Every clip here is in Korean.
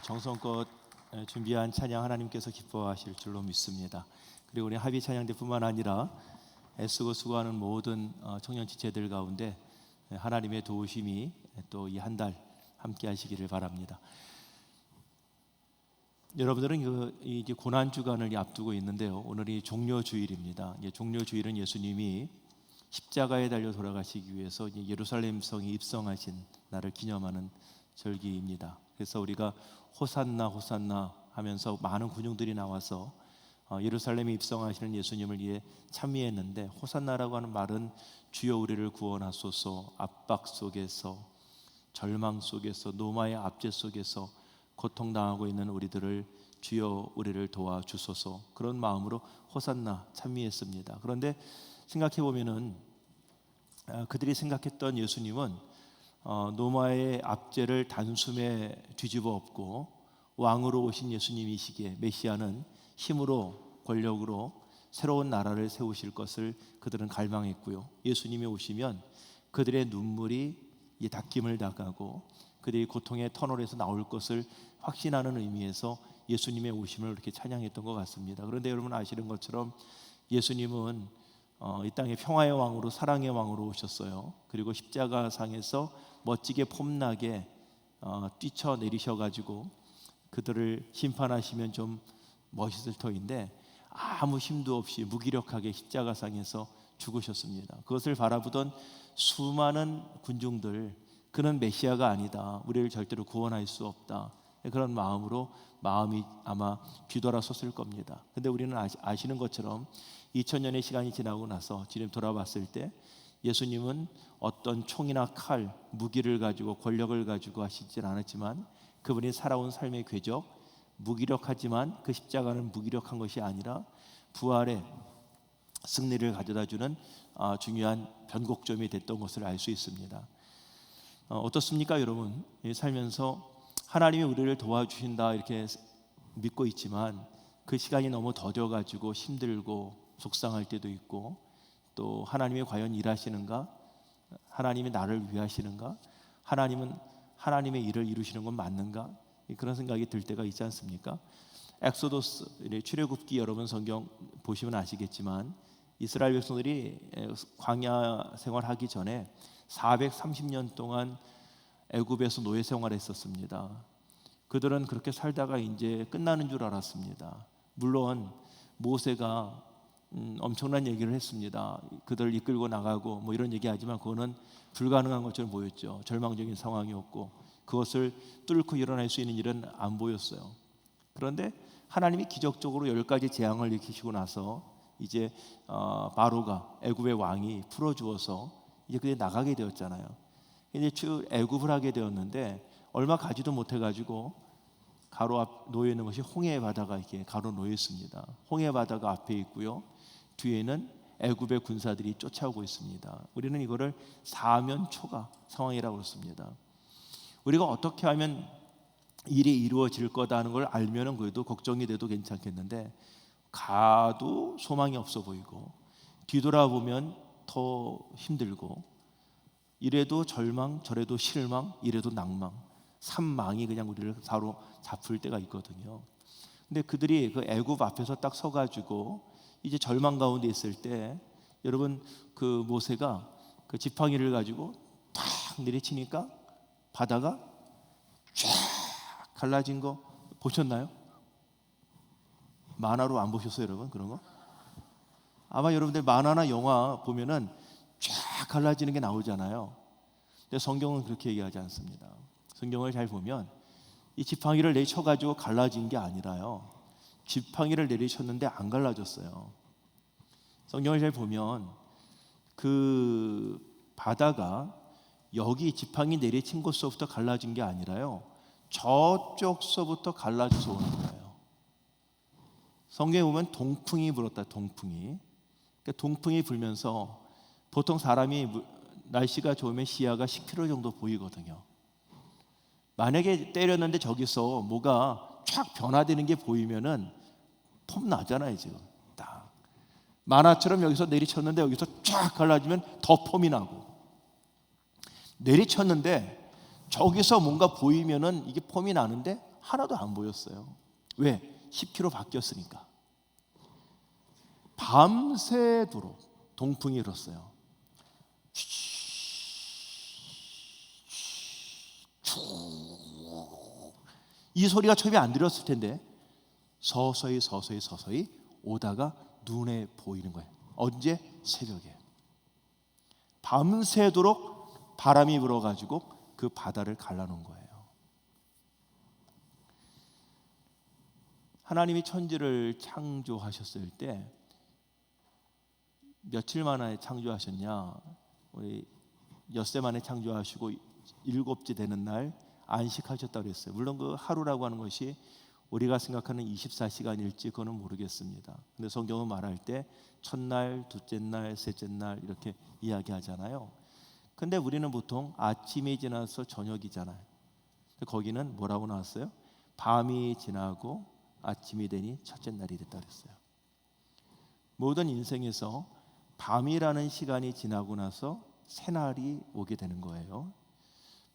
정성껏 준비한 찬양 하나님께서 기뻐하실 줄로 믿습니다. 그리고 우리 합의 찬양대뿐만 아니라 애쓰고 수고하는 모든 청년 지체들 가운데 하나님의 도우심이 또 이 한 달 함께 하시기를 바랍니다. 여러분들은 이제 고난 주간을 앞두고 있는데요. 오늘이 종려 주일입니다. 종려 주일은 예수님이 십자가에 달려 돌아가시기 위해서 예루살렘 성에 입성하신 날을 기념하는 절기입니다. 그래서 우리가 호산나 호산나 하면서 많은 군중들이 나와서 예루살렘에 입성하시는 예수님을 위해 찬미했는데, 호산나라고 하는 말은 주여 우리를 구원하소서, 압박 속에서, 절망 속에서, 노마의 압제 속에서 고통당하고 있는 우리들을 주여 우리를 도와주소서, 그런 마음으로 호산나 찬미했습니다. 그런데 생각해 보면은 그들이 생각했던 예수님은 노마의 압제를 단숨에 뒤집어 엎고 왕으로 오신 예수님이시기에 메시아는 힘으로 권력으로 새로운 나라를 세우실 것을 그들은 갈망했고요. 예수님이 오시면 그들의 눈물이 닦임을 당하고 그들이 고통의 터널에서 나올 것을 확신하는 의미에서 예수님의 오심을 이렇게 찬양했던 것 같습니다. 그런데 여러분 아시는 것처럼 예수님은 이 땅에 평화의 왕으로, 사랑의 왕으로 오셨어요. 그리고 십자가상에서 멋지게 폼나게 뛰쳐내리셔가지고 그들을 심판하시면 좀 멋있을 터인데 아무 힘도 없이 무기력하게 십자가상에서 죽으셨습니다. 그것을 바라보던 수많은 군중들, 그는 메시아가 아니다, 우리를 절대로 구원할 수 없다, 그런 마음이 아마 뒤돌아섰을 겁니다. 근데 우리는 아시는 것처럼 2000년의 시간이 지나고 나서 지금 돌아봤을 때 예수님은 어떤 총이나 칼, 무기를 가지고 권력을 가지고 하시진 않았지만 그분이 살아온 삶의 궤적, 무기력하지만 그 십자가는 무기력한 것이 아니라 부활의 승리를 가져다주는 중요한 변곡점이 됐던 것을 알 수 있습니다. 어떻습니까 여러분? 살면서 하나님이 우리를 도와주신다 이렇게 믿고 있지만 그 시간이 너무 더뎌가지고 힘들고 속상할 때도 있고, 또 하나님이 과연 일하시는가? 하나님이 나를 위하시는가? 하나님은 하나님의 일을 이루시는 건 맞는가? 그런 생각이 들 때가 있지 않습니까? 엑소더스 출애굽기 여러분 성경 보시면 아시겠지만 이스라엘 백성들이 광야 생활하기 전에 430년 동안 애굽에서 노예 생활했었습니다. 그들은 그렇게 살다가 이제 끝나는 줄 알았습니다. 물론 모세가 엄청난 얘기를 했습니다. 그들을 이끌고 나가고 뭐 이런 얘기하지만 그거는 불가능한 것처럼 보였죠. 절망적인 상황이었고 그것을 뚫고 일어날 수 있는 일은 안 보였어요. 그런데 하나님이 기적적으로 10가지 재앙을 일으키시고 나서 이제 바로가, 애굽의 왕이 풀어주어서 이제 그게 나가게 되었잖아요. 이제 애굽을 하게 되었는데 얼마 가지도 못해가지고 가로 앞 놓여 있는 것이 홍해 바다가 이렇게 가로 놓여 있습니다. 홍해 바다가 앞에 있고요, 뒤에는 애굽의 군사들이 쫓아오고 있습니다. 우리는 이거를 사면초가 상황이라고 그렇습니다. 우리가 어떻게 하면 일이 이루어질 거다는 걸 알면은 그래도 걱정이 돼도 괜찮겠는데 가도 소망이 없어 보이고 뒤돌아보면 더 힘들고 이래도 절망, 저래도 실망, 이래도 낭망, 삼망이 그냥 우리를 사로잡을 때가 있거든요. 근데 그들이 그 애굽 앞에서 딱 서가지고 이제 절망 가운데 있을 때 여러분 그 모세가 그 지팡이를 가지고 탁 내리치니까 바다가 쫙 갈라진 거 보셨나요? 만화로 안 보셨어요 여러분? 그런 거? 아마 여러분들 만화나 영화 보면은 쫙 갈라지는 게 나오잖아요. 근데 성경은 그렇게 얘기하지 않습니다. 성경을 잘 보면 이 지팡이를 내쳐가지고 갈라진 게 아니라요, 지팡이를 내리쳤는데 안 갈라졌어요. 성경을 잘 보면 그 바다가 여기 지팡이 내리친 곳서부터 갈라진 게 아니라요, 저쪽서부터 갈라져서 오는 거예요. 성경에 보면 동풍이 불었다, 동풍이. 그러니까 동풍이 불면서 보통 사람이 날씨가 좋으면 시야가 10km 정도 보이거든요. 만약에 때렸는데 저기서 뭐가 촥 변화되는 게 보이면은 폼 나잖아요 지금. 딱 만화처럼 여기서 내리쳤는데 여기서 쫙 갈라지면 더 폼이 나고, 내리쳤는데 저기서 뭔가 보이면은 이게 폼이 나는데 하나도 안 보였어요. 왜? 10km 바뀌었으니까. 밤새도록 동풍이 일었어요. 이 소리가 처음에 안 들렸을 텐데 서서히 오다가 눈에 보이는 거예요. 언제? 새벽에. 밤새도록 바람이 불어가지고 그 바다를 갈라놓은 거예요. 하나님이 천지를 창조하셨을 때 며칠 만에 창조하셨냐? 우리 엿새 만에 창조하시고 일곱째 되는 날 안식하셨다고 그랬어요. 물론 그 하루라고 하는 것이 우리가 생각하는 24시간일지 그거는 모르겠습니다. 근데 성경은 말할 때 첫날, 둘째 날, 셋째 날 이렇게 이야기하잖아요. 근데 우리는 보통 아침이 지나서 저녁이잖아요. 거기는 뭐라고 나왔어요? 밤이 지나고 아침이 되니 첫째 날이 됐다 그랬어요. 모든 인생에서 밤이라는 시간이 지나고 나서 새날이 오게 되는 거예요.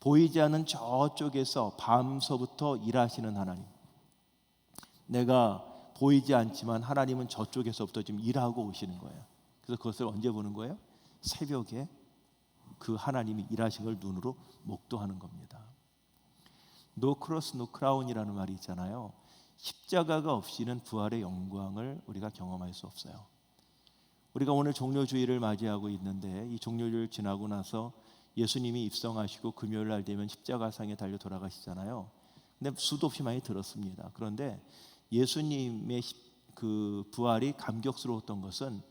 보이지 않는 저쪽에서 밤서부터 일하시는 하나님, 내가 보이지 않지만 하나님은 저쪽에서부터 지금 일하고 오시는 거예요. 그래서 그것을 언제 보는 거예요? 새벽에 그 하나님이 일하신 걸 눈으로 목도하는 겁니다. No cross, no crown이라는 말이 있잖아요. 십자가가 없이는 부활의 영광을 우리가 경험할 수 없어요. 우리가 오늘 종료주일을 맞이하고 있는데 이 종료주일 지나고 나서 예수님이 입성하시고 금요일 날 되면 십자가상에 달려 돌아가시잖아요. 근데 수도 없이 많이 들었습니다. 그런데 예수님의 그 부활이 감격스러웠던 것은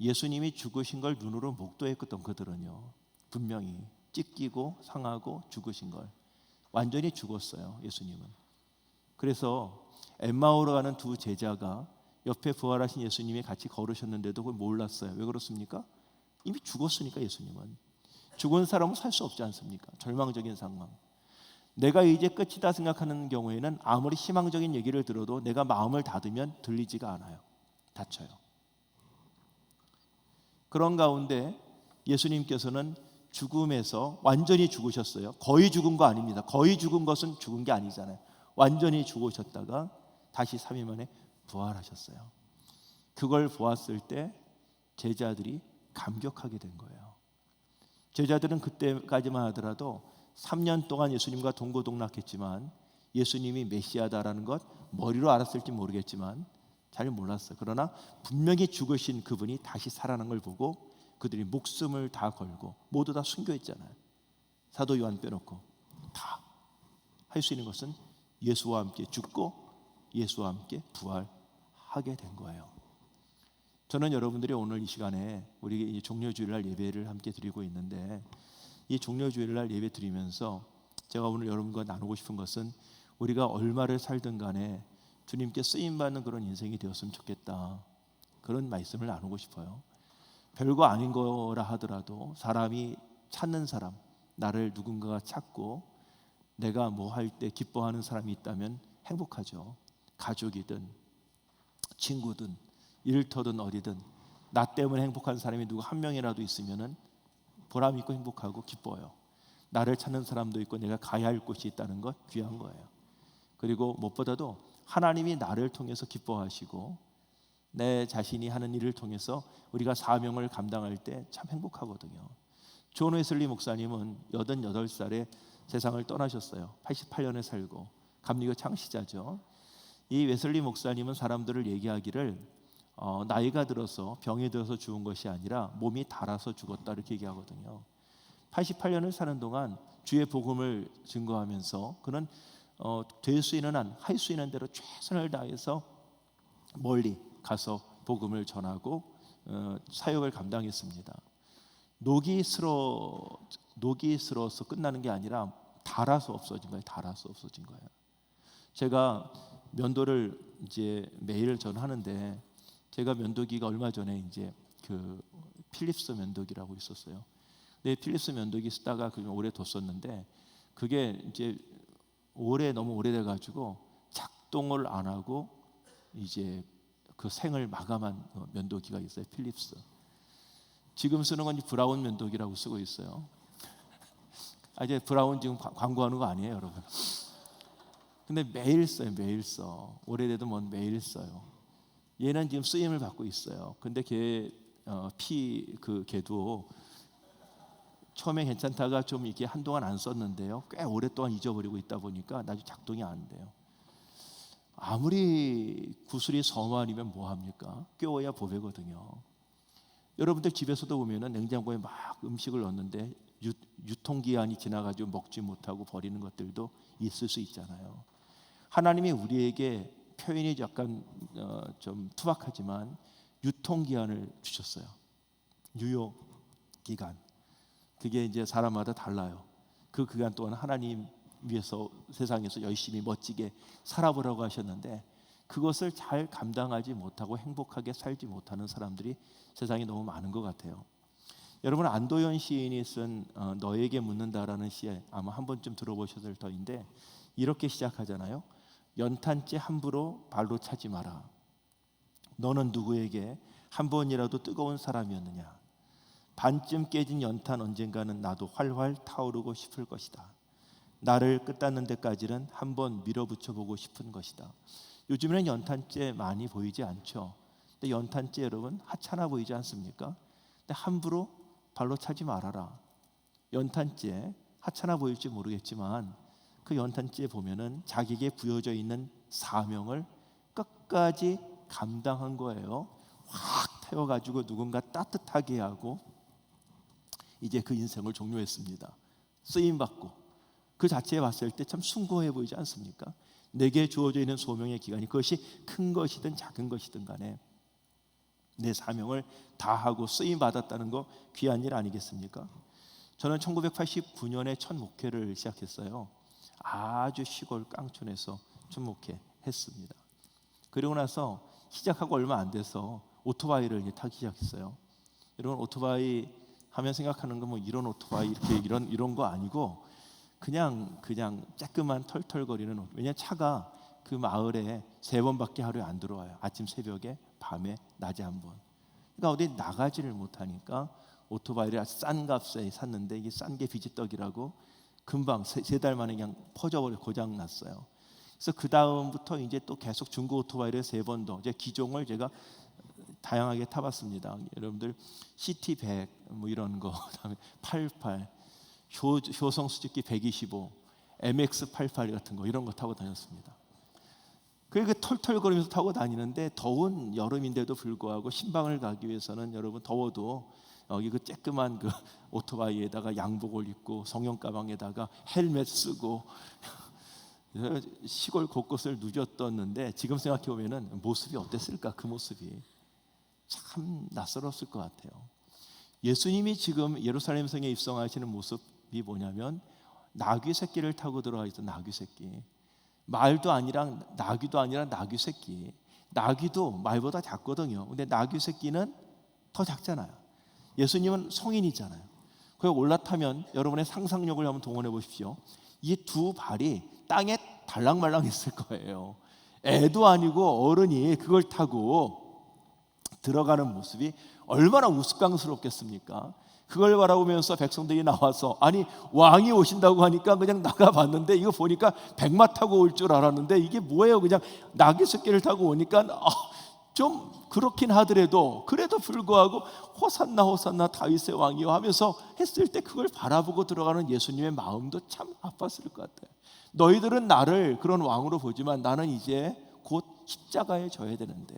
예수님이 죽으신 걸 눈으로 목도했거든. 그들은요, 분명히 찢기고 상하고 죽으신 걸 완전히 죽었어요, 예수님은. 그래서 엠마오로 가는 두 제자가 옆에 부활하신 예수님이 같이 걸으셨는데도 그걸 몰랐어요. 왜 그렇습니까? 이미 죽었으니까. 예수님은 죽은 사람은 살 수 없지 않습니까? 절망적인 상황. 내가 이제 끝이다 생각하는 경우에는 아무리 희망적인 얘기를 들어도 내가 마음을 닫으면 들리지가 않아요. 닫혀요. 그런 가운데 예수님께서는 죽음에서 완전히 죽으셨어요. 거의 죽은 거 아닙니다. 거의 죽은 것은 죽은 게 아니잖아요. 완전히 죽으셨다가 다시 3일 만에 부활하셨어요. 그걸 보았을 때 제자들이 감격하게 된 거예요. 제자들은 그때까지만 하더라도 3년 동안 예수님과 동고동락했지만 예수님이 메시아다라는 것 머리로 알았을지 모르겠지만 잘 몰랐어요. 그러나 분명히 죽으신 그분이 다시 살아난 걸 보고 그들이 목숨을 다 걸고 모두 다 순교했잖아요. 사도 요한 빼놓고 다 할 수 있는 것은 예수와 함께 죽고 예수와 함께 부활하게 된 거예요. 저는 여러분들이 오늘 이 시간에 우리 종료주일날 예배를 함께 드리고 있는데 이 종료주일날 예배 드리면서 제가 오늘 여러분과 나누고 싶은 것은 우리가 얼마를 살든 간에 주님께 쓰임받는 그런 인생이 되었으면 좋겠다, 그런 말씀을 나누고 싶어요. 별거 아닌 거라 하더라도 사람이 찾는 사람, 나를 누군가가 찾고 내가 뭐 할 때 기뻐하는 사람이 있다면 행복하죠. 가족이든 친구든 일터든 어디든 나 때문에 행복한 사람이 누구 한 명이라도 있으면은 보람 있고 행복하고 기뻐요. 나를 찾는 사람도 있고 내가 가야 할 곳이 있다는 것 귀한 거예요. 그리고 무엇보다도 하나님이 나를 통해서 기뻐하시고 내 자신이 하는 일을 통해서 우리가 사명을 감당할 때 참 행복하거든요. 존 웨슬리 목사님은 88살에 세상을 떠나셨어요. 88년에 살고 감리교 창시자죠. 이 웨슬리 목사님은 사람들을 얘기하기를 나이가 들어서 병이 들어서 죽은 것이 아니라 몸이 닳아서 죽었다 이렇게 얘기하거든요. 88년을 사는 동안 주의 복음을 증거하면서 그는 될 수 있는 한 할 수 있는 대로 최선을 다해서 멀리 가서 복음을 전하고 사역을 감당했습니다. 녹이 슬어서 끝나는 게 아니라 닳아서 없어진 거예요. 닳아서 없어진 거예요. 제가 면도를 이제 매일 전 하는데 제가 면도기가 얼마 전에 이제 그 필립스 면도기라고 있었어요. 근데 필립스 면도기 쓰다가 그냥 오래 뒀었는데 그게 이제 너무 오래돼 가지고 작동을 안 하고 이제 그 생을 마감한 면도기가 있어요. 필립스. 지금 쓰는 건 브라운 면도기라고 쓰고 있어요. 이제 브라운 지금 광고하는 거 아니에요, 여러분. 근데 매일 써요. 매일 써. 오래돼도 뭐 매일 써요. 얘는 지금 쓰임을 받고 있어요. 근데 걔도 처음에 괜찮다가 좀 이게 한동안 안 썼는데요. 꽤 오랫동안 잊어버리고 있다 보니까 나중에 작동이 안 돼요. 아무리 구슬이 서말이면 뭐합니까? 껴야 보배거든요. 여러분들 집에서도 보면은 냉장고에 막 음식을 넣는데 유통기한이 지나가지고 먹지 못하고 버리는 것들도 있을 수 있잖아요. 하나님이 우리에게 표현이 약간 좀 투박하지만 유통기한을 주셨어요. 유효기간. 그게 이제 사람마다 달라요. 그 기간 동안 하나님 위해서 세상에서 열심히 멋지게 살아보라고 하셨는데 그것을 잘 감당하지 못하고 행복하게 살지 못하는 사람들이 세상에 너무 많은 것 같아요. 여러분 안도현 시인이 쓴 너에게 묻는다라는 시 아마 한 번쯤 들어보셨을 터인데 이렇게 시작하잖아요. 연탄재 함부로 발로 차지 마라. 너는 누구에게 한 번이라도 뜨거운 사람이었느냐. 반쯤 깨진 연탄 언젠가는 나도 활활 타오르고 싶을 것이다. 나를 끝닿는 데까지는 한번 밀어붙여 보고 싶은 것이다. 요즘에는 연탄재 많이 보이지 않죠. 근데 연탄재 여러분 하찮아 보이지 않습니까? 근데 함부로 발로 차지 말아라. 연탄재 하찮아 보일지 모르겠지만 그 연탄재에 보면은 자기에게 부여져 있는 사명을 끝까지 감당한 거예요. 확 태워가지고 누군가 따뜻하게 하고 이제 그 인생을 종료했습니다. 쓰임받고 그 자체에 봤을 때 참 숭고해 보이지 않습니까? 내게 주어져 있는 소명의 기간이 그것이 큰 것이든 작은 것이든 간에 내 사명을 다하고 쓰임받았다는 거 귀한 일 아니겠습니까? 저는 1989년에 첫 목회를 시작했어요. 아주 시골 깡촌에서 첫 목회했습니다. 그리고 나서 시작하고 얼마 안 돼서 오토바이를 이제 타기 시작했어요. 여러분 오토바이 하면 생각하는 건 뭐 이런 오토바이 이렇게 이런 거 아니고 그냥 조그만 털털거리는 왜냐면 차가 그 마을에 3번밖에 하루에 안 들어와요. 아침 새벽에 밤에 낮에 한 번. 그러니까 어디 나가지를 못하니까 오토바이를 아주 싼 값에 샀는데 이게 싼 게 비지떡이라고 금방 3달 만에 그냥 퍼져버려 고장 났어요. 그래서 그 다음부터 이제 또 계속 중고 오토바이를 3번 더 이제 기종을 제가 다양하게 타봤습니다. 여러분들 CT100 뭐 이런 거, 그다음에 88, 효성 수직기 125, MX88 같은 거 이런 거 타고 다녔습니다. 그게 털털거리면서 타고 다니는데 더운 여름인데도 불구하고 신방을 가기 위해서는 여러분 더워도 여기 그 쬐끄만 그 오토바이에다가 양복을 입고 성형 가방에다가 헬멧 쓰고 시골 곳곳을 누졌떴는데 지금 생각해 보면은 모습이 어땠을까? 그 모습이 참 낯설었을 것 같아요. 예수님이 지금 예루살렘 성에 입성하시는 모습이 뭐냐면 나귀 새끼를 타고 들어와 있던 나귀 새끼. 말도 아니라 나귀도 아니라 나귀 새끼. 나귀도 말보다 작거든요. 근데 나귀 새끼는 더 작잖아요. 예수님은 성인이잖아요. 거기 올라타면 여러분의 상상력을 한번 동원해 보십시오. 이 두 발이 땅에 달랑말랑했을 거예요. 애도 아니고 어른이 그걸 타고 들어가는 모습이 얼마나 우스꽝스럽겠습니까? 그걸 바라보면서 백성들이 나와서 아니 왕이 오신다고 하니까 그냥 나가봤는데 이거 보니까 백마 타고 올 줄 알았는데 이게 뭐예요? 그냥 나귀 새끼를 타고 오니까 좀 그렇긴 하더라도 그래도 불구하고 호산나 호산나 다윗의 왕이요 하면서 했을 때 그걸 바라보고 들어가는 예수님의 마음도 참 아팠을 것 같아요. 너희들은 나를 그런 왕으로 보지만 나는 이제 곧 십자가에 져야 되는데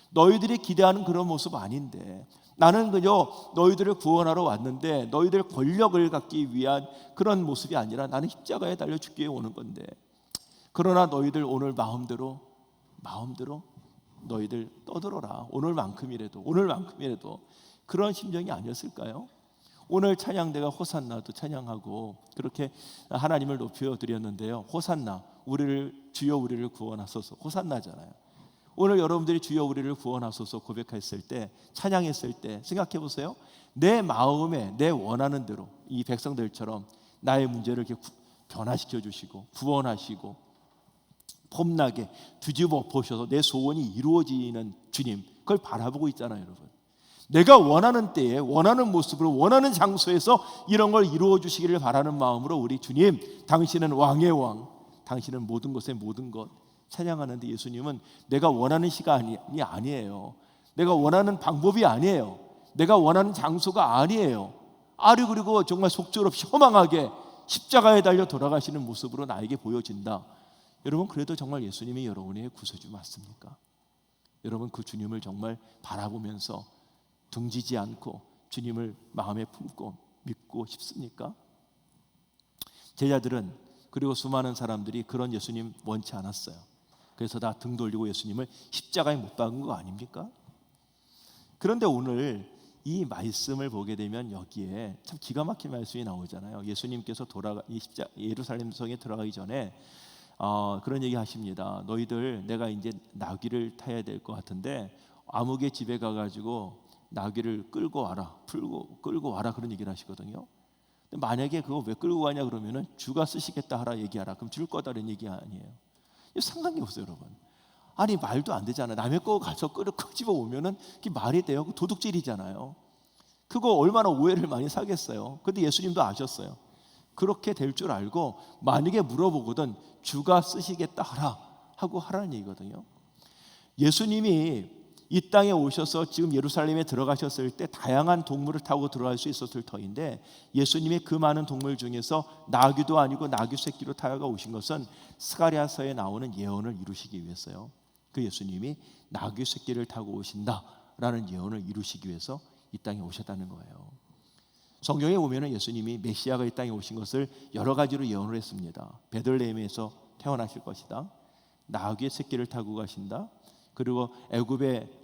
너희들이 기대하는 그런 모습 아닌데 나는 그저 너희들을 구원하러 왔는데 너희들 권력을 갖기 위한 그런 모습이 아니라 나는 십자가에 달려 죽기 위해 오는 건데 그러나 너희들 오늘 마음대로 너희들 떠들어라. 오늘만큼이라도 그런 심정이 아니었을까요? 오늘 찬양대가 호산나도 찬양하고 그렇게 하나님을 높여드렸는데요. 호산나 주여 우리를 구원하소서 호산나잖아요. 오늘 여러분들이 주여 우리를 구원하소서 고백했을 때 찬양했을 때 생각해 보세요. 내 마음에 내 원하는 대로 이 백성들처럼 나의 문제를 이렇게 변화시켜 주시고 구원하시고 폼나게 뒤집어 보셔서 내 소원이 이루어지는 주님 그걸 바라보고 있잖아요. 여러분 내가 원하는 때에 원하는 모습으로 원하는 장소에서 이런 걸 이루어 주시기를 바라는 마음으로 우리 주님 당신은 왕의 왕 당신은 모든 것의 모든 것 찬양하는데 예수님은 내가 원하는 시간이 아니에요. 내가 원하는 방법이 아니에요. 내가 원하는 장소가 아니에요. 그리고 정말 속절없이 허망하게 십자가에 달려 돌아가시는 모습으로 나에게 보여진다. 여러분, 그래도 정말 예수님이 여러분의 구세주 맞습니까? 여러분, 그 주님을 정말 바라보면서 등지지 않고 주님을 마음에 품고 믿고 싶습니까? 제자들은, 그리고 수많은 사람들이 그런 예수님 원치 않았어요. 그래서 다 등 돌리고 예수님을 십자가에 못 박은 거 아닙니까? 그런데 오늘 이 말씀을 보게 되면 여기에 참 기가 막힌 말씀이 나오잖아요. 예수님께서 예루살렘 성에 들어가기 전에 그런 얘기 하십니다. 너희들, 내가 이제 나귀를 타야 될 것 같은데 아무개 집에 가가지고 나귀를 끌고 와라, 끌고 와라, 그런 얘기를 하시거든요. 근데 만약에 그거 왜 끌고 가냐 그러면은 주가 쓰시겠다 하라 얘기하라. 그럼 줄 거다라는 얘기 아니에요. 이거 상관이 없어요, 여러분. 말도 안 되잖아. 남의 거 가서 끄집어 오면은 그게 말이 돼요? 도둑질이잖아요. 그거 얼마나 오해를 많이 사겠어요. 근데 예수님도 아셨어요. 그렇게 될 줄 알고 만약에 물어보거든 주가 쓰시겠다 하라 하고 하라는 얘기거든요. 예수님이 이 땅에 오셔서 지금 예루살렘에 들어가셨을 때 다양한 동물을 타고 들어갈 수 있었을 터인데 예수님의 그 많은 동물 중에서 나귀도 아니고 나귀 새끼로 타여가 오신 것은 스가랴서에 나오는 예언을 이루시기 위해서요. 그 예수님이 나귀 새끼를 타고 오신다라는 예언을 이루시기 위해서 이 땅에 오셨다는 거예요. 성경에 보면은 예수님이 메시아가 이 땅에 오신 것을 여러 가지로 예언을 했습니다. 베들레헴에서 태어나실 것이다. 나귀의 새끼를 타고 가신다. 그리고 애굽에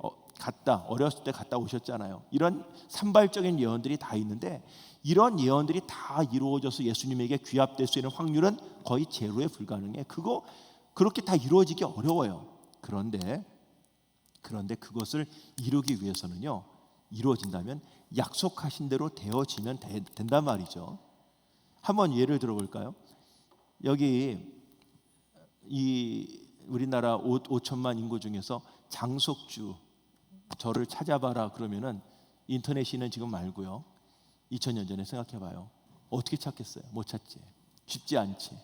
어렸을 때 갔다 오셨잖아요. 이런 산발적인 예언들이 다 있는데 이런 예언들이 다 이루어져서 예수님에게 귀합될 수 있는 확률은 거의 제로에 불가능해. 그렇게 다 이루어지기 어려워요. 그런데 그것을 이루기 위해서는요, 이루어진다면 약속하신 대로 되어지면 된단 말이죠. 한번 예를 들어볼까요? 여기 이 우리나라 5천만 인구 중에서 장석주 저를 찾아봐라 그러면은 인터넷이는 지금 말고요. 2000년 전에 생각해봐요. 어떻게 찾겠어요? 못 찾지. 쉽지 않지.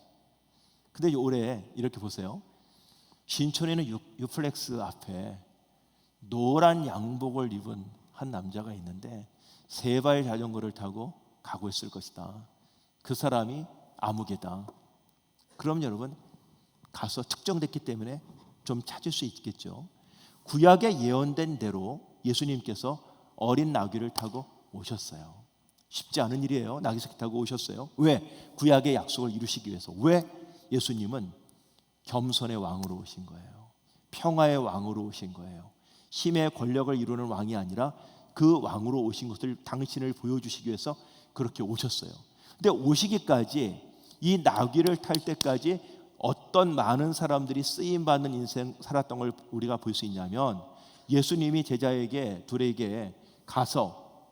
근데 올해 이렇게 보세요. 신촌에는 유플렉스 앞에 노란 양복을 입은 한 남자가 있는데 세 발 자전거를 타고 가고 있을 것이다. 그 사람이 아무개다. 그럼 여러분 가서 특정됐기 때문에 좀 찾을 수 있겠죠. 구약에 예언된 대로 예수님께서 어린 나귀를 타고 오셨어요. 쉽지 않은 일이에요. 나귀 새끼 타고 오셨어요. 왜? 구약의 약속을 이루시기 위해서. 왜? 예수님은 겸손의 왕으로 오신 거예요. 평화의 왕으로 오신 거예요. 힘의 권력을 이루는 왕이 아니라 그 왕으로 오신 것을 당신을 보여주시기 위해서 그렇게 오셨어요. 근데 오시기까지 이 나귀를 탈 때까지 어떤 많은 사람들이 쓰임받는 인생 살았던 걸 우리가 볼 수 있냐면 예수님이 제자에게 둘에게 가서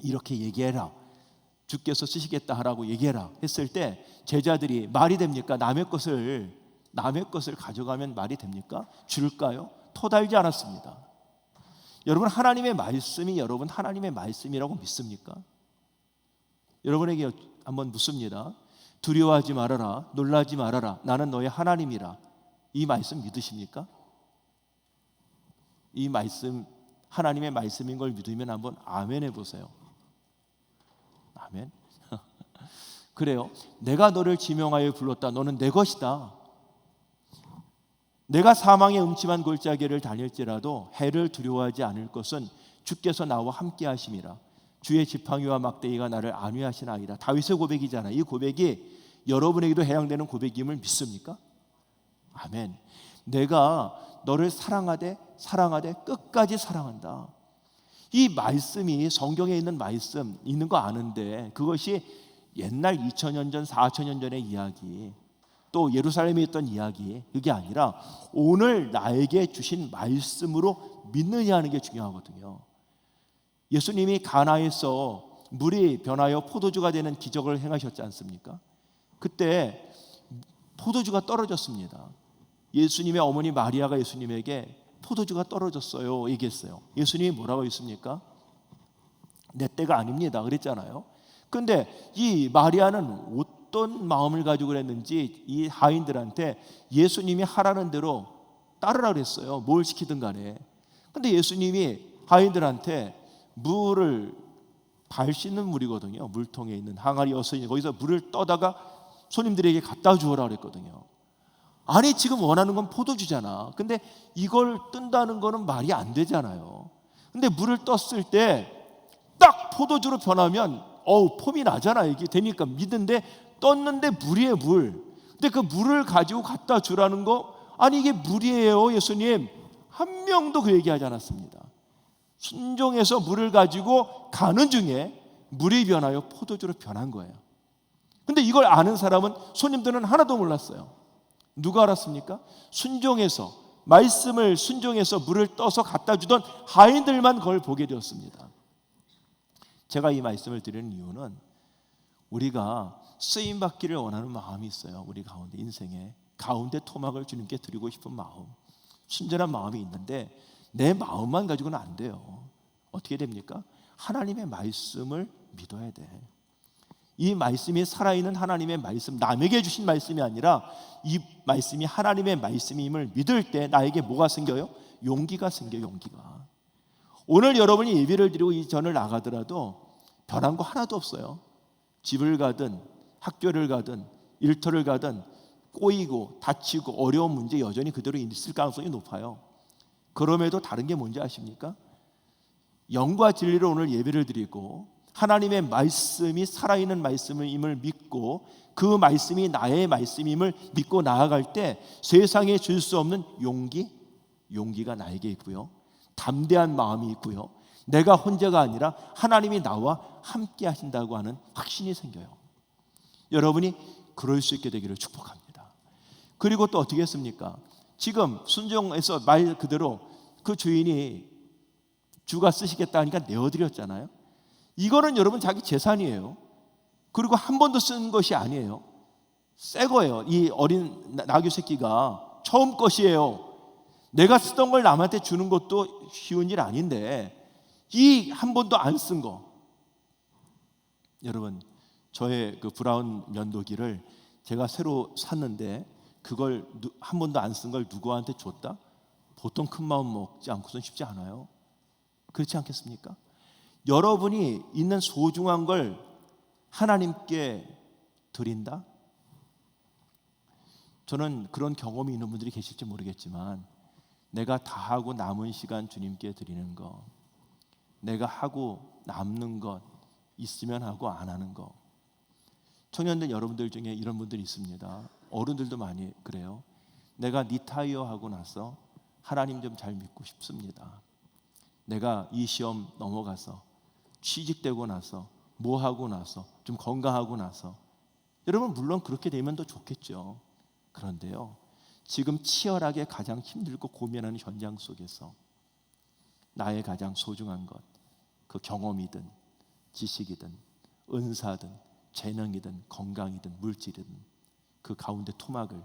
이렇게 얘기해라. 주께서 쓰시겠다 하라고 얘기해라 했을 때 제자들이 말이 됩니까? 남의 것을 가져가면 말이 됩니까? 줄까요? 토달지 않았습니다. 여러분, 하나님의 말씀이 여러분 하나님의 말씀이라고 믿습니까? 여러분에게 한번 묻습니다. 두려워하지 말아라, 놀라지 말아라, 나는 너의 하나님이라. 이 말씀 믿으십니까? 이 말씀 하나님의 말씀인 걸 믿으면 한번 아멘 해보세요. 아멘. 그래요. 내가 너를 지명하여 불렀다. 너는 내 것이다. 내가 사망의 음침한 골짜기를 다닐지라도 해를 두려워하지 않을 것은 주께서 나와 함께 하심이라. 주의 지팡이와 막대기가 나를 안위하시나이다. 다윗의 고백이잖아요. 이 고백이 여러분에게도 해당되는 고백임을 믿습니까? 아멘. 내가 너를 사랑하되 끝까지 사랑한다. 이 말씀이 성경에 있는 말씀 있는 거 아는데 그것이 옛날 2000년 전 4000년 전의 이야기 또 예루살렘에 있던 이야기 그게 아니라 오늘 나에게 주신 말씀으로 믿느냐 하는 게 중요하거든요. 예수님이 가나에서 물이 변하여 포도주가 되는 기적을 행하셨지 않습니까? 그때 포도주가 떨어졌습니다. 예수님의 어머니 마리아가 예수님에게 포도주가 떨어졌어요 얘기했어요. 예수님이 뭐라고 했습니까? 내 때가 아닙니다 그랬잖아요. 근데 이 마리아는 어떤 마음을 가지고 그랬는지 이 하인들한테 예수님이 하라는 대로 따르라 그랬어요. 뭘 시키든 간에. 근데 예수님이 하인들한테 물을 발 씻는 물이거든요. 물통에 있는 항아리 어서 거기서 물을 떠다가 손님들에게 갖다 주어라 그랬거든요. 아니 지금 원하는 건 포도주잖아. 근데 이걸 뜬다는 거는 말이 안 되잖아요. 근데 물을 떴을 때 딱 포도주로 변하면 폼이 나잖아. 이게 되니까 믿는데 떴는데 물이에요, 물. 근데 그 물을 가지고 갖다 주라는 거, 아니 이게 물이에요 예수님. 한 명도 그 얘기하지 않았습니다. 순종해서 물을 가지고 가는 중에 물이 변하여 포도주로 변한 거예요. 근데 이걸 아는 사람은 손님들은 하나도 몰랐어요. 누가 알았습니까? 순종해서 말씀을 순종해서 물을 떠서 갖다 주던 하인들만 그걸 보게 되었습니다. 제가 이 말씀을 드리는 이유는 우리가 쓰임 받기를 원하는 마음이 있어요. 우리 가운데 인생에 가운데 토막을 주님께 드리고 싶은 마음, 순전한 마음이 있는데 내 마음만 가지고는 안 돼요. 어떻게 됩니까? 하나님의 말씀을 믿어야 돼. 이 말씀이 살아있는 하나님의 말씀, 남에게 주신 말씀이 아니라 이 말씀이 하나님의 말씀임을 믿을 때 나에게 뭐가 생겨요? 용기가 생겨요. 용기가. 오늘 여러분이 예배를 드리고 이 전을 나가더라도 변한 거 하나도 없어요. 집을 가든 학교를 가든 일터를 가든 꼬이고 다치고 어려운 문제 여전히 그대로 있을 가능성이 높아요. 그럼에도 다른 게 뭔지 아십니까? 영과 진리로 오늘 예배를 드리고 하나님의 말씀이 살아있는 말씀임을 믿고 그 말씀이 나의 말씀임을 믿고 나아갈 때 세상에 줄 수 없는 용기가 나에게 있고요. 담대한 마음이 있고요. 내가 혼자가 아니라 하나님이 나와 함께 하신다고 하는 확신이 생겨요. 여러분이 그럴 수 있게 되기를 축복합니다. 그리고 또 어떻게 했습니까? 지금 순종해서 말 그대로 그 주인이 주가 쓰시겠다 하니까 내어드렸잖아요. 이거는 여러분 자기 재산이에요. 그리고 한 번도 쓴 것이 아니에요. 새 거예요. 이 어린 나귀 새끼가 처음 것이에요. 내가 쓰던 걸 남한테 주는 것도 쉬운 일 아닌데 이 한 번도 안 쓴 거. 여러분 저의 그 브라운 면도기를 제가 새로 샀는데 그걸 한 번도 안 쓴 걸 누구한테 줬다? 보통 큰 마음 먹지 않고선 쉽지 않아요. 그렇지 않겠습니까? 여러분이 있는 소중한 걸 하나님께 드린다? 저는 그런 경험이 있는 분들이 계실지 모르겠지만 내가 다 하고 남은 시간 주님께 드리는 것, 내가 하고 남는 것, 있으면 하고 안 하는 것. 청년들 여러분들 중에 이런 분들이 있습니다. 어른들도 많이 그래요. 내가 리타이어 하고 나서 하나님 좀 잘 믿고 싶습니다. 내가 이 시험 넘어가서 취직되고 나서 뭐 하고 나서 좀 건강하고 나서, 여러분 물론 그렇게 되면 더 좋겠죠. 그런데요, 지금 치열하게 가장 힘들고 고민하는 현장 속에서 나의 가장 소중한 것, 그 경험이든 지식이든 은사든 재능이든 건강이든 물질이든 그 가운데 토막을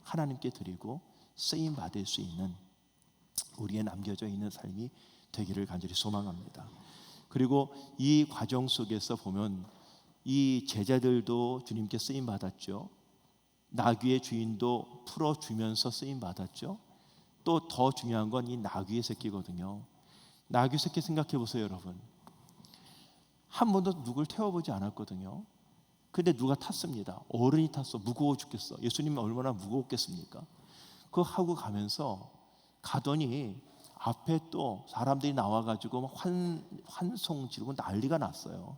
하나님께 드리고 쓰임 받을 수 있는 우리의 남겨져 있는 삶이 되기를 간절히 소망합니다. 그리고 이 과정 속에서 보면 이 제자들도 주님께 쓰임 받았죠. 나귀의 주인도 풀어주면서 쓰임 받았죠. 또 더 중요한 건 이 나귀의 새끼거든요. 나귀 새끼 생각해 보세요, 여러분. 한 번도 누굴 태워보지 않았거든요. 근데 누가 탔습니다. 어른이 탔어. 무거워 죽겠어. 예수님이 얼마나 무거웠겠습니까? 그거 하고 가면서 가더니 앞에 또 사람들이 나와가지고 환송 지르고 난리가 났어요.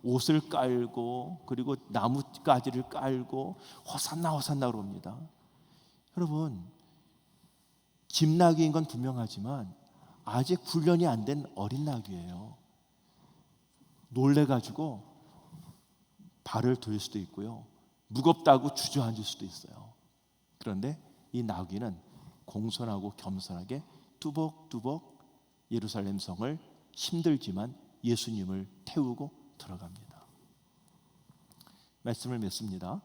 옷을 깔고 그리고 나뭇가지를 깔고 호산나 호산나 그럽니다. 여러분, 집나귀인 건 분명하지만 아직 훈련이 안 된 어린 나귀예요. 놀래가지고 발을 돌릴 수도 있고요, 무겁다고 주저앉을 수도 있어요. 그런데 이 나귀는 공손하고 겸손하게 뚜벅뚜벅 예루살렘 성을 힘들지만 예수님을 태우고 들어갑니다. 말씀을 맺습니다.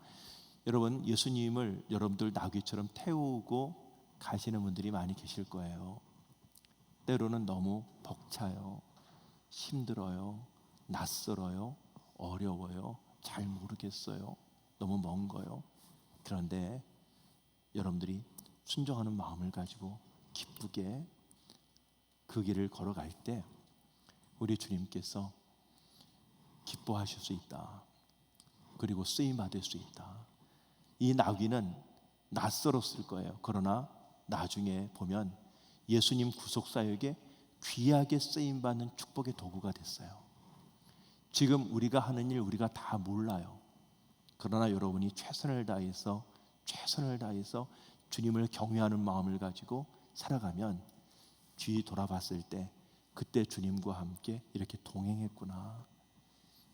여러분, 예수님을 여러분들 나귀처럼 태우고 가시는 분들이 많이 계실 거예요. 때로는 너무 벅차요, 힘들어요, 낯설어요, 어려워요, 잘 모르겠어요. 너무 먼 거요. 그런데 여러분들이 순종하는 마음을 가지고 기쁘게 그 길을 걸어갈 때 우리 주님께서 기뻐하실 수 있다. 그리고 쓰임 받을 수 있다. 이 나귀는 낯설었을 거예요. 그러나 나중에 보면 예수님 구속 사역에 귀하게 쓰임 받는 축복의 도구가 됐어요. 지금 우리가 하는 일 우리가 다 몰라요. 그러나 여러분이 최선을 다해서 주님을 경외하는 마음을 가지고 살아가면 뒤 돌아봤을 때 그때 주님과 함께 이렇게 동행했구나.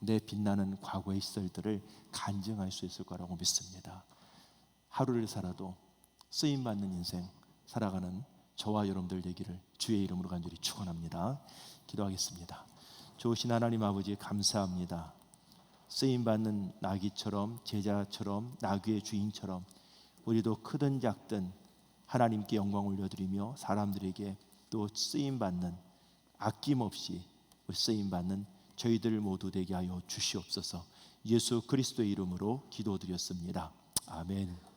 내 빛나는 과거의 시절들을 간증할 수 있을 거라고 믿습니다. 하루를 살아도 쓰임받는 인생 살아가는 저와 여러분들 되기를 주의 이름으로 간절히 축원합니다. 기도하겠습니다. 좋으신 하나님 아버지 감사합니다. 쓰임받는 나귀처럼 제자처럼 나귀의 주인처럼 우리도 크든 작든 하나님께 영광 올려드리며 사람들에게 또 쓰임받는 아낌없이 쓰임받는 저희들 모두 되게 하여 주시옵소서. 예수 그리스도의 이름으로 기도드렸습니다. 아멘.